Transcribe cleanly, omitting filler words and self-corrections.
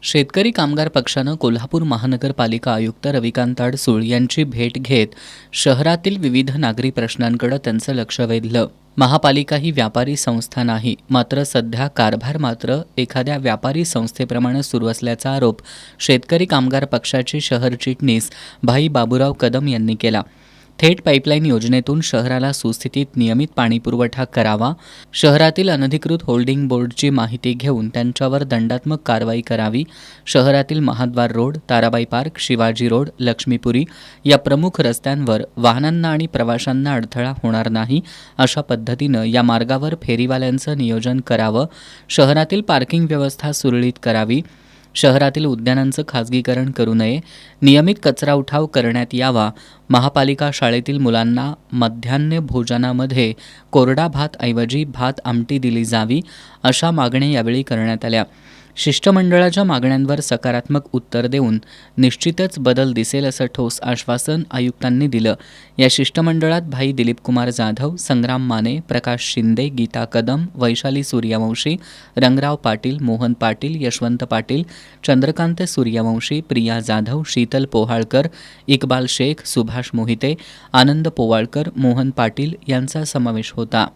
शेतकरी कामगार पक्षानं कोल्हापूर महानगरपालिका आयुक्त रविकांत अडसूळ यांची भेट घेत शहरातील विविध नागरी प्रश्नांकडे त्यांचं लक्ष वेधलं. महापालिका ही व्यापारी संस्था नाही, मात्र सध्या कारभार मात्र एखाद्या व्यापारी संस्थेप्रमाणे सुरू असल्याचा आरोप शेतकरी कामगार पक्षाचे शहर चिटणीस भाई बाबूराव कदम यांनी केला. थेट पाईपलाईन योजनेतून शहराला सुस्थितीत नियमित पाणीपुरवठा करावा, शहरातील अनधिकृत होल्डिंग बोर्डची माहिती घेऊन त्यांच्यावर दंडात्मक कारवाई करावी, शहरातील Mahadwar road, Tarabai park, Shivaji road, Laxmipuri या प्रमुख रस्त्यांवर वाहनांना आणि प्रवाशांना अडथळा होणार नाही अशा पद्धतीनं या मार्गावर फेरीवाल्यांचं नियोजन करावं, शहरातील पार्किंग व्यवस्था सुरळीत करावी, शहरातील उद्यानांचं खाजगीकरण करू नये, नियमित कचरा उठाव करण्यात यावा, महापालिका शाळेतील मुलांना मध्यान्ह भोजनामध्ये कोरडा भातऐवजी भात आमटी दिली जावी अशा मागण्या यावेळी करण्यात आल्या. शिष्टमंडळाच्या मागण्यांवर सकारात्मक उत्तर देऊन निश्चितच बदल दिसेल असं ठोस आश्वासन आयुक्तांनी दिलं. या शिष्टमंडळात भाई दिलीपकुमार जाधव, संग्राम माने, प्रकाश शिंदे, गीता कदम, वैशाली सूर्यवंशी, रंगराव पाटील, मोहन पाटील, यशवंत पाटील, चंद्रकांत सूर्यवंशी, प्रिया जाधव, शीतल पोहाळकर, इक्बाल शेख, सुभाष मोहिते, आनंद पोवाळकर, मोहन पाटील यांचा समावेश होता.